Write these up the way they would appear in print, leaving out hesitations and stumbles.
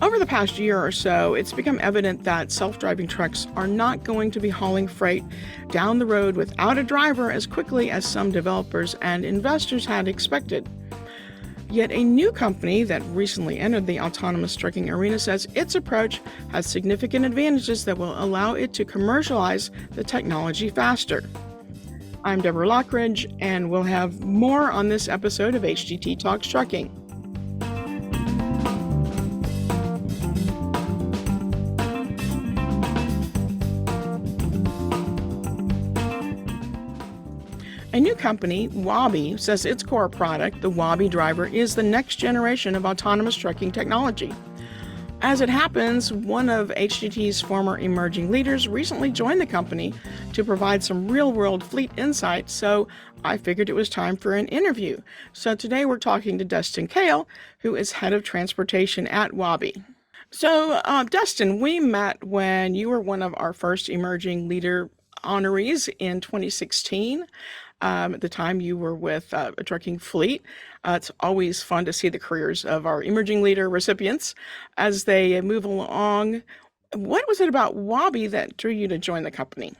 Over the past year or so, it's become evident that self-driving trucks are not going to be hauling freight down the road without a driver as quickly as some developers and investors had expected. Yet a new company that recently entered the autonomous trucking arena says its approach has significant advantages that will allow it to commercialize the technology faster. I'm Deborah Lockridge, and we'll have more on this episode of HDT Talks Trucking. A new company, Waabi, says its core product, the Waabi Driver, is the next generation of autonomous trucking technology. As it happens, one of HDT's former emerging leaders recently joined the company to provide some real-world fleet insight, so I figured it was time for an interview. So today we're talking to Dustin Koehl, who is head of transportation at Waabi. So, Dustin, we met when you were one of our first emerging leader honorees in 2016. At the time, you were with a trucking fleet. It's always fun to see the careers of our emerging leader recipients as they move along. What was it about Waabi that drew you to join the company?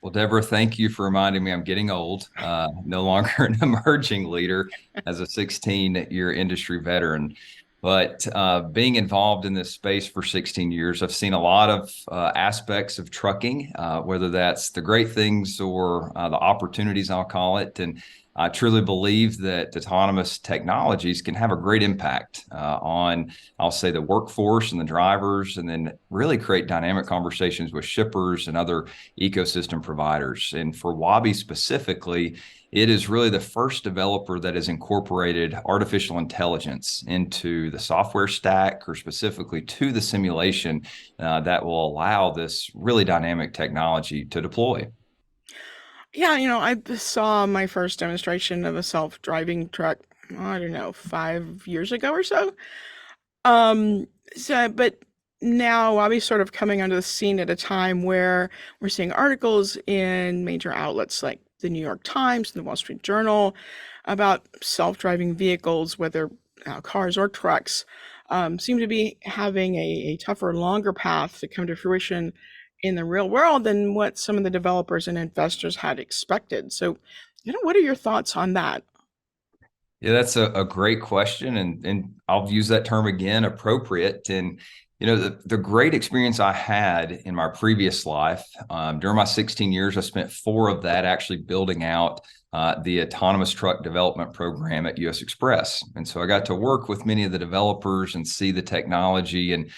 Well, Deborah, thank you for reminding me I'm getting old, no longer an emerging leader as a 16-year industry veteran. But being involved in this space for 16 years, I've seen a lot of aspects of trucking, whether that's the great things or the opportunities, I'll call it. And I truly believe that autonomous technologies can have a great impact on, I'll say, the workforce and the drivers, and then really create dynamic conversations with shippers and other ecosystem providers. And for Waabi specifically, it is really the first developer that has incorporated artificial intelligence into the software stack, or specifically to the simulation that will allow this really dynamic technology to deploy. Yeah, I saw my first demonstration of a self-driving truck, I don't know, 5 years ago or so. But now Wabi's sort of coming onto the scene at a time where we're seeing articles in major outlets like the New York Times and the Wall Street Journal about self-driving vehicles, whether cars or trucks, seem to be having a tougher, longer path to come to fruition in the real world than what some of the developers and investors had expected. So, what are your thoughts on that? Yeah, that's a great question. And I'll use that term again, appropriate. And, the great experience I had in my previous life, during my 16 years, I spent 4 of that actually building out the autonomous truck development program at US Express. And so I got to work with many of the developers and see the technology. And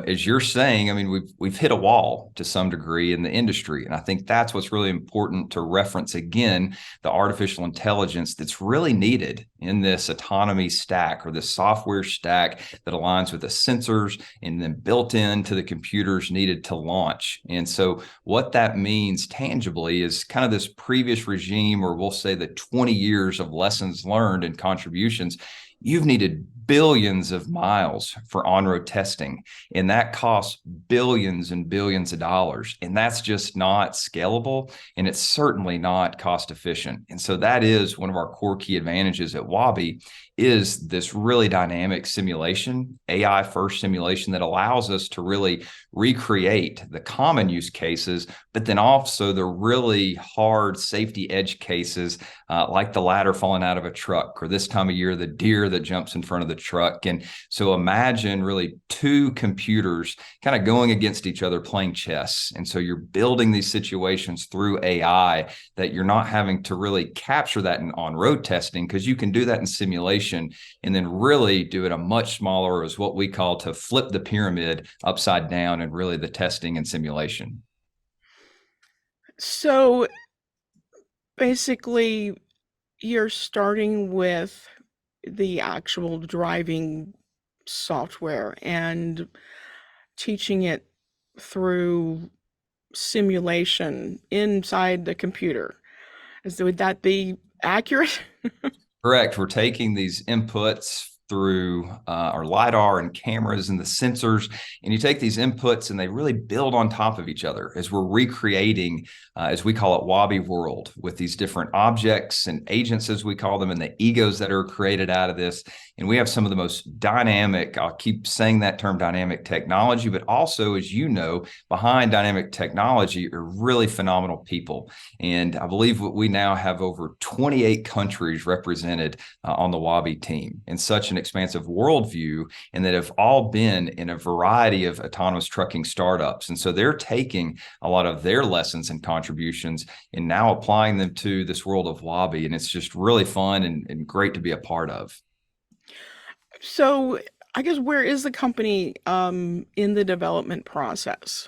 as you're saying, I mean, we've hit a wall to some degree in the industry. And I think that's what's really important to reference again, the artificial intelligence that's really needed in this autonomy stack, or the software stack that aligns with the sensors and then built into the computers needed to launch. And so what that means tangibly is kind of this previous regime, or we'll say the 20 years of lessons learned and contributions. You've needed billions of miles for on-road testing, and that costs billions and billions of dollars. And that's just not scalable, and it's certainly not cost efficient. And so that is one of our core key advantages at Waabi, is this really dynamic simulation, AI first simulation that allows us to really recreate the common use cases, but then also the really hard safety edge cases, like the ladder falling out of a truck, or this time of year, the deer that jumps in front of the truck. And so imagine really 2 computers kind of going against each other playing chess. And so you're building these situations through AI that you're not having to really capture that in on-road testing, because you can do that in simulation and then really do it a much smaller, as what we call to flip the pyramid upside down, and really the testing and simulation. So basically, you're starting with the actual driving software and teaching it through simulation inside the computer. Would that be accurate? Correct. We're taking these inputs through our LiDAR and cameras and the sensors. And you take these inputs and they really build on top of each other as we're recreating, as we call it, Waabi world, with these different objects and agents, as we call them, and the egos that are created out of this. And we have some of the most dynamic, I'll keep saying that term, dynamic technology, but also, as you know, behind dynamic technology are really phenomenal people. And I believe we now have over 28 countries represented on the Waabi team, in such an expansive worldview, and that have all been in a variety of autonomous trucking startups. And so they're taking a lot of their lessons and contributions and now applying them to this world of Waabi. And it's just really fun and great to be a part of. So I guess where is the company in the development process?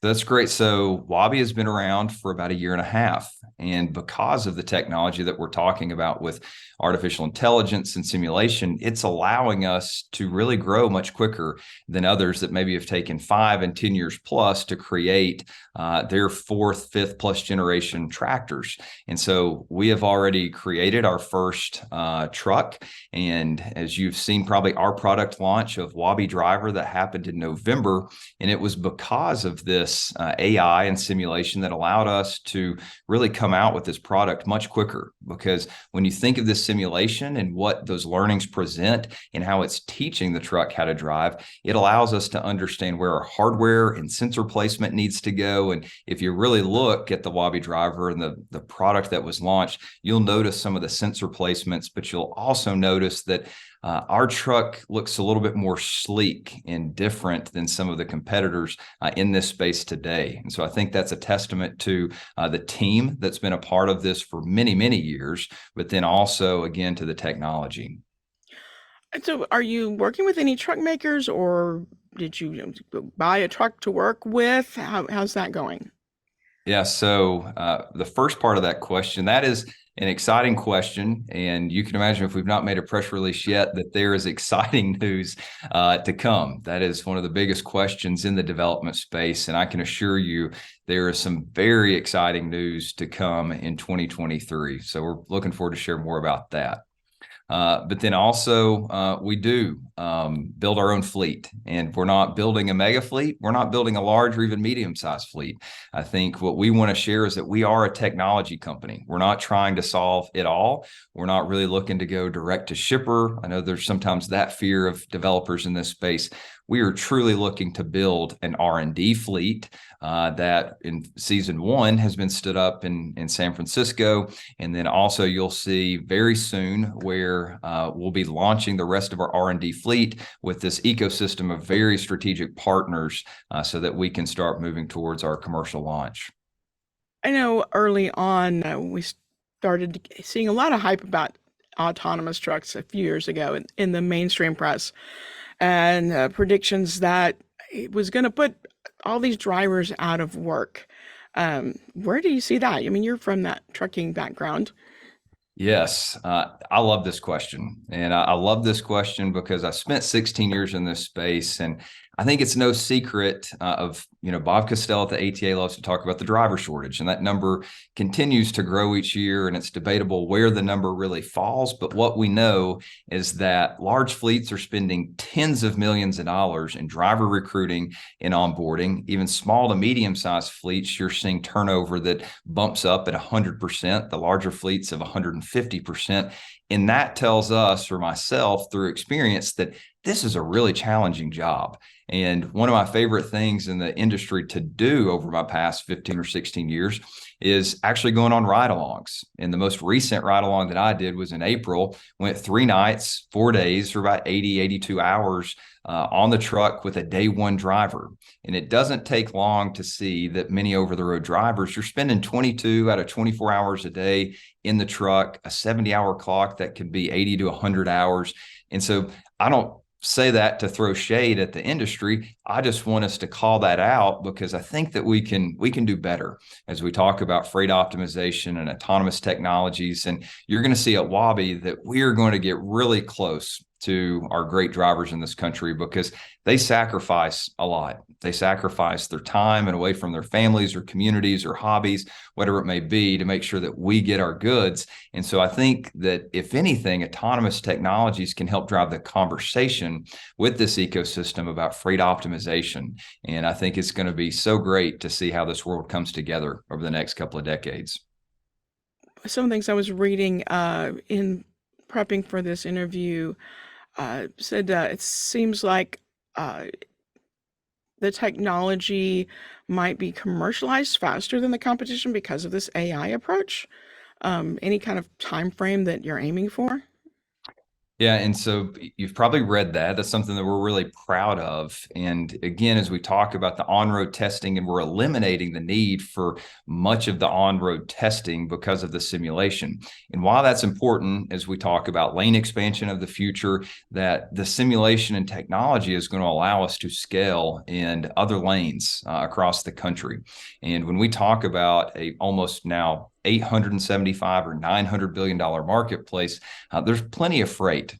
That's great. So Waabi has been around for about a year and a half. And because of the technology that we're talking about with artificial intelligence and simulation, it's allowing us to really grow much quicker than others that maybe have taken 5 and 10 years plus to create their 4th, 5th plus generation tractors. And so we have already created our first truck. And as you've seen, probably our product launch of Waabi Driver that happened in November. And it was because of this AI and simulation that allowed us to really come out with this product much quicker. Because when you think of this simulation and what those learnings present and how it's teaching the truck how to drive, it allows us to understand where our hardware and sensor placement needs to go. And if you really look at the Waabi Driver and the product that was launched, you'll notice some of the sensor placements, but you'll also notice that our truck looks a little bit more sleek and different than some of the competitors in this space today. And so I think that's a testament to the team that's been a part of this for many, many years, but then also, again, to the technology. And so are you working with any truck makers, or did you buy a truck to work with? How's that going? Yeah, so the first part of that question, that is an exciting question. And you can imagine, if we've not made a press release yet, that there is exciting news to come. That is one of the biggest questions in the development space. And I can assure you there is some very exciting news to come in 2023. So we're looking forward to share more about that. But then also we do build our own fleet, and we're not building a mega fleet. We're not building a large or even medium-sized fleet. I think what we want to share is that we are a technology company. We're not trying to solve it all. We're not really looking to go direct to shipper. I know there's sometimes that fear of developers in this space. We are truly looking to build an R&D fleet that in season 1 has been stood up in San Francisco. And then also you'll see very soon where we'll be launching the rest of our R&D fleet with this ecosystem of very strategic partners so that we can start moving towards our commercial launch. I know early on we started seeing a lot of hype about autonomous trucks a few years ago in the mainstream press, and predictions that it was going to put all these drivers out of work. Where do you see that? I mean, you're from that trucking background. Yes, I love this question. And I love this question because I spent 16 years in this space. And I think it's no secret Bob Costello at the ATA loves to talk about the driver shortage. And that number continues to grow each year. And it's debatable where the number really falls. But what we know is that large fleets are spending tens of millions of dollars in driver recruiting and onboarding. Even small to medium-sized fleets, you're seeing turnover that bumps up at 100%, the larger fleets of 150%. And that tells us, or myself through experience, that this is a really challenging job. And one of my favorite things in the industry to do over my past 15 or 16 years is actually going on ride-alongs. And the most recent ride-along that I did was in April, went 3 nights, 4 days for about 80, 82 hours on the truck with a day 1 driver. And it doesn't take long to see that many over-the-road drivers, you're spending 22 out of 24 hours a day in the truck, a 70-hour clock that could be 80 to 100 hours. And so I don't say that to throw shade at the industry. I just want us to call that out because I think that we can do better as we talk about freight optimization and autonomous technologies. And you're going to see at Waabi that we are going to get really close to our great drivers in this country because they sacrifice a lot. They sacrifice their time and away from their families or communities or hobbies, whatever it may be, to make sure that we get our goods. And so I think that if anything, autonomous technologies can help drive the conversation with this ecosystem about freight optimization. And I think it's going to be so great to see how this world comes together over the next couple of decades. Some things I was reading in prepping for this interview said it seems like the technology might be commercialized faster than the competition because of this AI approach. Any kind of time frame that you're aiming for? Yeah, and so you've probably read that. That's something that we're really proud of. And again, as we talk about the on-road testing, and we're eliminating the need for much of the on-road testing because of the simulation. And while that's important, as we talk about lane expansion of the future, that the simulation and technology is going to allow us to scale in other lanes across the country. And when we talk about a almost now $875 or $900 billion marketplace, there's plenty of freight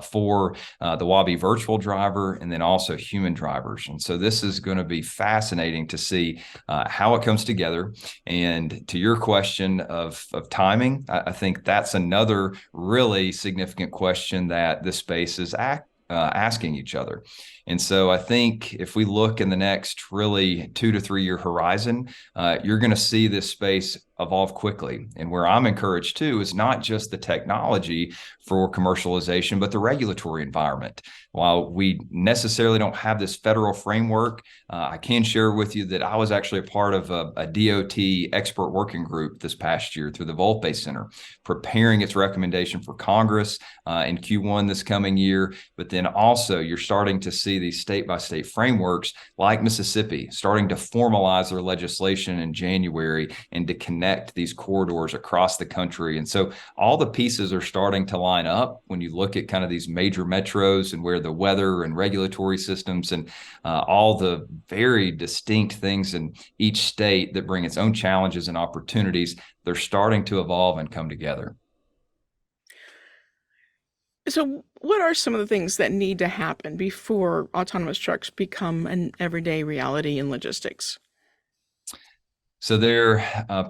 for the Waabi virtual driver and then also human drivers. And so this is going to be fascinating to see how it comes together. And to your question of timing, I think that's another really significant question that this space is asking each other. And so I think if we look in the next really 2 to 3 year horizon, you're going to see this space evolve quickly. And where I'm encouraged too is not just the technology for commercialization, but the regulatory environment. While we necessarily don't have this federal framework, I can share with you that I was actually a part of a DOT expert working group this past year through the Volpe Center, preparing its recommendation for Congress in Q1 this coming year. But then also you're starting to see these state-by-state frameworks like Mississippi starting to formalize their legislation in January and to connect these corridors across the country. And so all the pieces are starting to line up when you look at kind of these major metros and where the weather and regulatory systems and all the very distinct things in each state that bring its own challenges and opportunities, they're starting to evolve and come together. So, what are some of the things that need to happen before autonomous trucks become an everyday reality in logistics? So there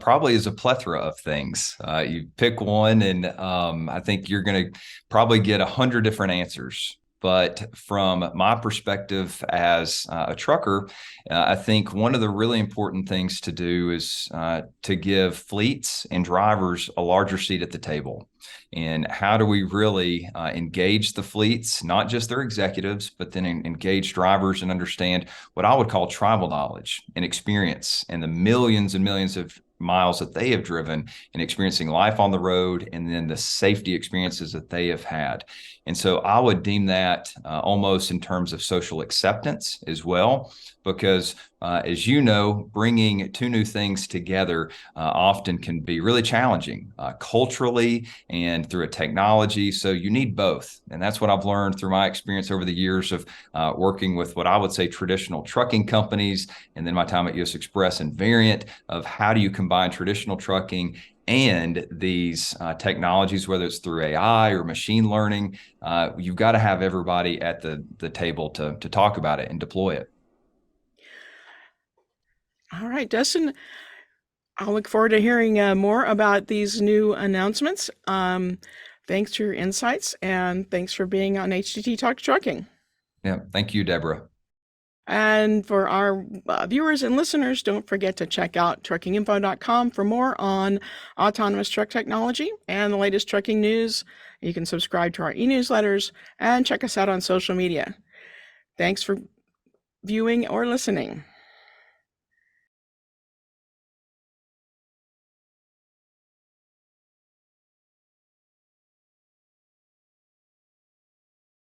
probably is a plethora of things. You pick one, and I think you're going to probably get 100 different answers. But from my perspective as a trucker, I think one of the really important things to do is to give fleets and drivers a larger seat at the table. And how do we really engage the fleets, not just their executives, but then engage drivers and understand what I would call tribal knowledge and experience and the millions and millions of miles that they have driven and experiencing life on the road, and then the safety experiences that they have had. And so I would deem that almost in terms of social acceptance as well, because as you know, bringing two new things together often can be really challenging culturally and through a technology. So you need both. And that's what I've learned through my experience over the years of working with what I would say traditional trucking companies, and then my time at US Express and Variant, of how do you combine traditional trucking and these technologies, whether it's through AI or machine learning. You've got to have everybody at the table to talk about it and deploy it. All right, Dustin, I'll look forward to hearing more about these new announcements. Thanks for your insights, and thanks for being on HDT Talk Trucking. Yeah, thank you, Deborah. And for our viewers and listeners, don't forget to check out truckinginfo.com for more on autonomous truck technology and the latest trucking news. You can subscribe to our e-newsletters and check us out on social media. Thanks for viewing or listening.